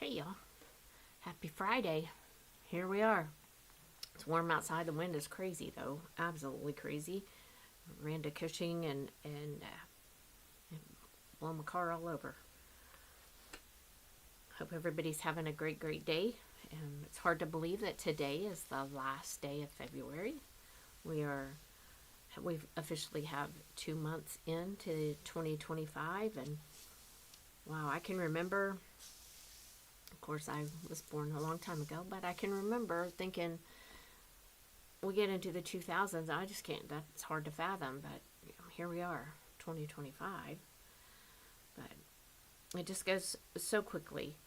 Hey y'all, happy Friday. Here we are. It's warm outside. The wind is crazy though, absolutely crazy. Ran to Cushing and blown my car all over. Hope everybody's having a great day. It's hard to believe that today is the last day of February. We officially have 2 months into 2025, and wow, I can remember. Of course, I was born a long time ago, but I can remember thinking, we get into the 2000s, I just can't, that's hard to fathom, but here we are, 2025. But it just goes so quickly,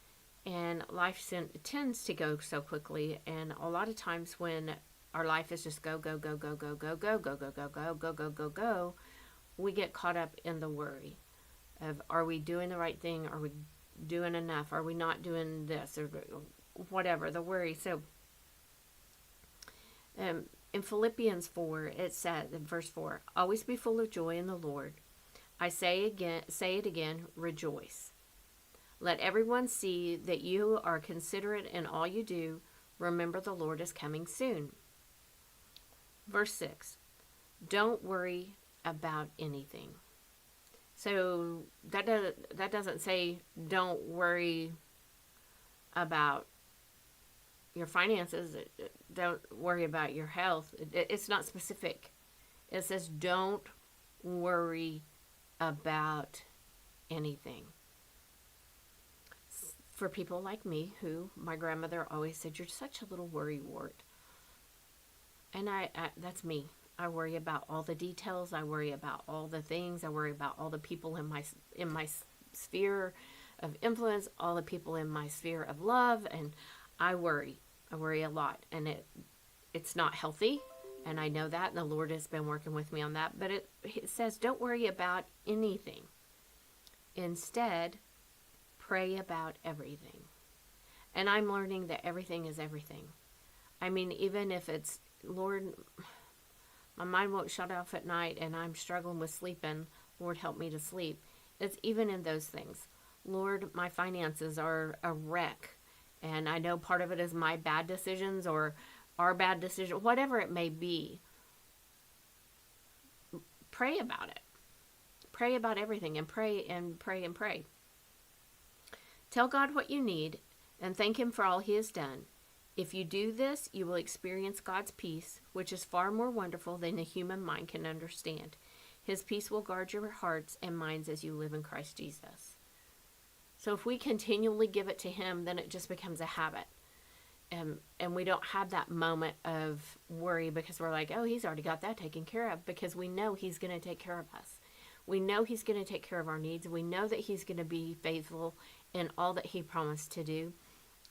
and life tends to go so quickly, and a lot of times when our life is just go, go, go, go, go, go, go, go, go, go, go, go, go, go, go, we get caught up in the worry of, are we doing the right thing? Are we doing enough? Are we not doing this or whatever, the worry? So in Philippians 4, it says in verse 4, always be full of joy in the Lord. I say it again, rejoice. Let everyone see that you are considerate in all you do. Remember, the Lord is coming soon. Verse 6, don't worry about anything. So that doesn't say don't worry about your finances. Don't worry about your health. It's not specific. It says don't worry about anything. For people like me, who my grandmother always said, you're such a little worrywart. And I that's me. I worry about all the details. I worry about all the things. I worry about all the people in my sphere of influence, all the people in my sphere of love, and I worry. I worry a lot, and it's not healthy, and I know that, and the Lord has been working with me on that. But it says don't worry about anything. Instead, pray about everything. And I'm learning that everything is everything. I mean, even if it's, Lord, my mind won't shut off at night and I'm struggling with sleeping, Lord, help me to sleep. It's even in those things. Lord, my finances are a wreck. And I know part of it is my bad decisions or our bad decision, whatever it may be. Pray about it. Pray about everything, and pray and pray and pray. Tell God what you need and thank Him for all He has done. If you do this, you will experience God's peace, which is far more wonderful than the human mind can understand. His peace will guard your hearts and minds as you live in Christ Jesus. So if we continually give it to Him, then it just becomes a habit. And we don't have that moment of worry because we're like, oh, He's already got that taken care of, because we know He's going to take care of us. We know He's going to take care of our needs. We know that He's going to be faithful in all that He promised to do.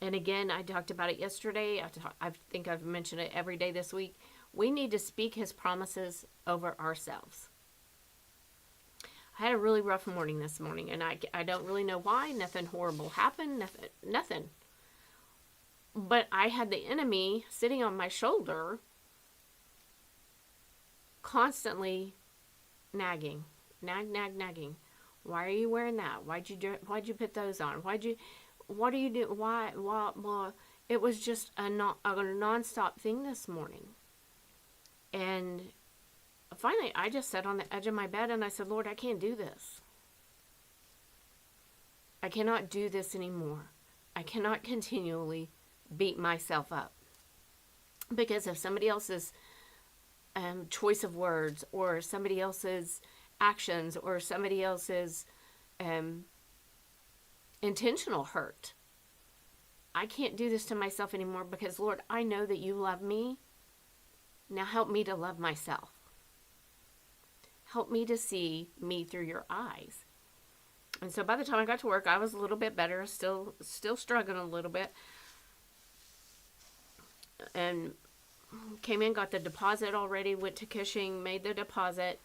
And again, I talked about it yesterday. I think I've mentioned it every day this week. We need to speak His promises over ourselves. I had a really rough morning this morning, and I don't really know why. Nothing horrible happened. Nothing. But I had the enemy sitting on my shoulder, constantly nagging. Nagging. Why are you wearing that? Why'd you put those on? What do you do? Why? Well, it was just a non-stop thing this morning. And finally, I just sat on the edge of my bed and I said, Lord, I can't do this. I cannot do this anymore. I cannot continually beat myself up because of somebody else's choice of words, or somebody else's actions, or somebody else's intentional hurt. I can't do this to myself anymore because, Lord, I know that you love me. Now help me to love myself. Help me to see me through your eyes. And so by the time I got to work, I was a little bit better, still struggling a little bit. And came in, got the deposit already, went to Cushing, made the deposit.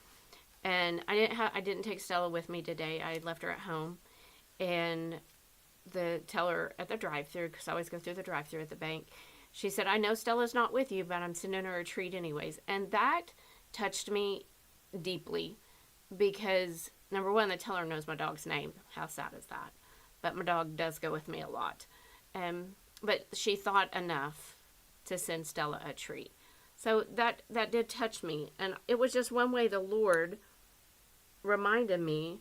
And I didn't take Stella with me today. I left her at home. And the teller at the drive-thru, because I always go through the drive-thru at the bank, she said, I know Stella's not with you, but I'm sending her a treat anyways. And that touched me deeply because, number one, the teller knows my dog's name. How sad is that? But my dog does go with me a lot. But she thought enough to send Stella a treat. So that did touch me. And it was just one way the Lord reminded me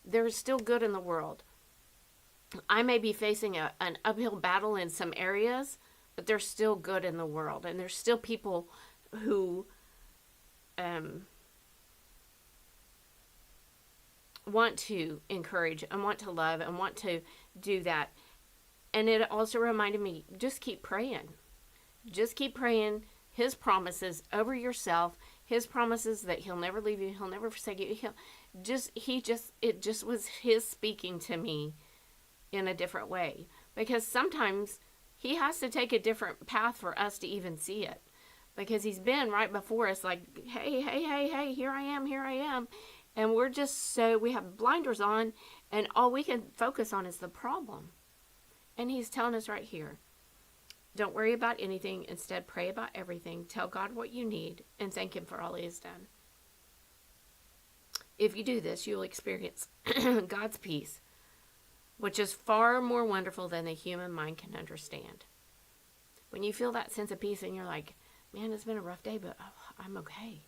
there is still good in the world. I may be facing an uphill battle in some areas, but there's still good in the world. And there's still people who want to encourage and want to love and want to do that. And it also reminded me, just keep praying. Just keep praying his promises over yourself, his promises that he'll never leave you, he'll never forsake you. It just was his speaking to me in a different way. Because sometimes he has to take a different path for us to even see it. Because he's been right before us like, hey, here I am. And we're just we have blinders on, and all we can focus on is the problem. And he's telling us right here, don't worry about anything. Instead, pray about everything. Tell God what you need and thank him for all he has done. If you do this, you'll experience God's peace, which is far more wonderful than the human mind can understand. When you feel that sense of peace and you're like, man, it's been a rough day, but I'm okay.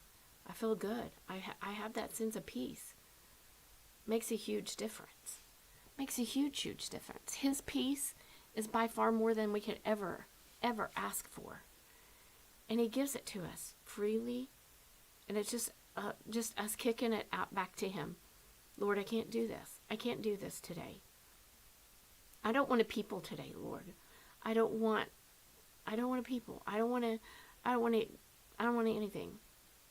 I feel good. I have that sense of peace. Makes a huge difference. Makes a huge difference. His peace is by far more than we could ever ask for. And he gives it to us freely. And it's just us kicking it out back to him. Lord, I can't do this. I can't do this today. I don't want a people today, Lord. I don't want a people. I don't want anything.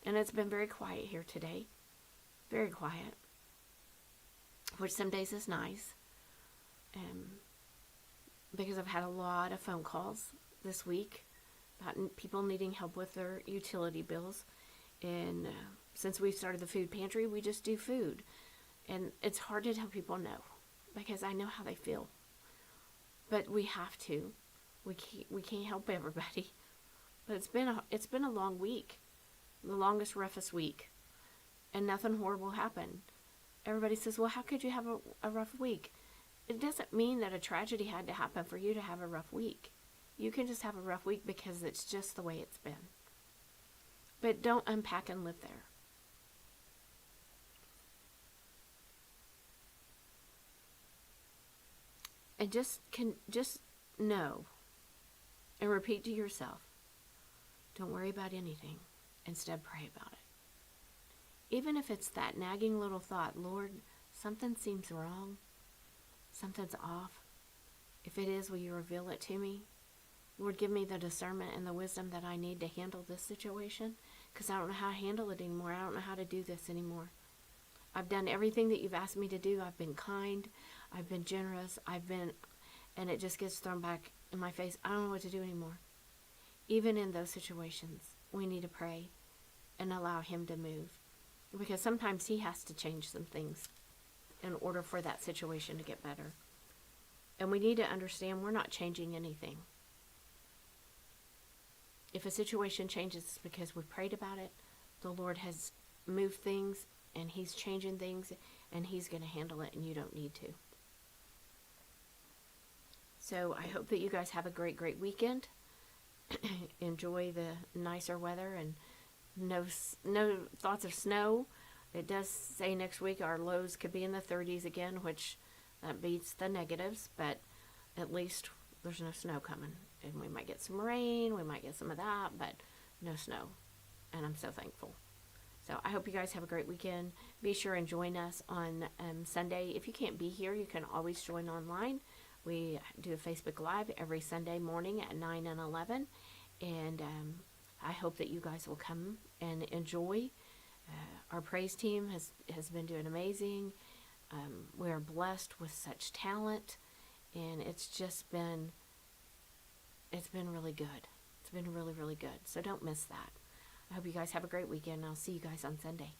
And it's been very quiet here today. Very quiet. Which some days is nice. Because I've had a lot of phone calls this week about people needing help with their utility bills. And since we started the food pantry, we just do food. And it's hard to tell people no, because I know how they feel. But we have to. We can't help everybody. But it's been a long week. The longest, roughest week. And nothing horrible happened. Everybody says, well, how could you have a rough week? It doesn't mean that a tragedy had to happen for you to have a rough week. You can just have a rough week because it's just the way it's been. But don't unpack and live there. And just know and repeat to yourself, don't worry about anything. Instead, pray about it. Even if it's that nagging little thought, Lord, something seems wrong. Something's off. If it is, will you reveal it to me? Lord, give me the discernment and the wisdom that I need to handle this situation, because I don't know how to handle it anymore. I don't know how to do this anymore. I've done everything that you've asked me to do. I've been kind. I've been generous. And it just gets thrown back in my face. I don't know what to do anymore. Even in those situations, we need to pray and allow him to move, because sometimes he has to change some things in order for that situation to get better. And we need to understand we're not changing anything. If a situation changes, it's because we prayed about it. The Lord has moved things, and he's changing things, and he's going to handle it, and you don't need to. So I hope that you guys have a great, great weekend. Enjoy the nicer weather and no thoughts of snow. It does say next week our lows could be in the 30s again, which that beats the negatives, but at least there's no snow coming. And we might get some rain, we might get some of that, but no snow. And I'm so thankful. So I hope you guys have a great weekend. Be sure and join us on Sunday. If you can't be here, you can always join online. We do a Facebook Live every Sunday morning at 9 and 11. And I hope that you guys will come and enjoy. Our praise team has been doing amazing. We are blessed with such talent. And it's been really good. It's been really, really good. So don't miss that. I hope you guys have a great weekend. I'll see you guys on Sunday.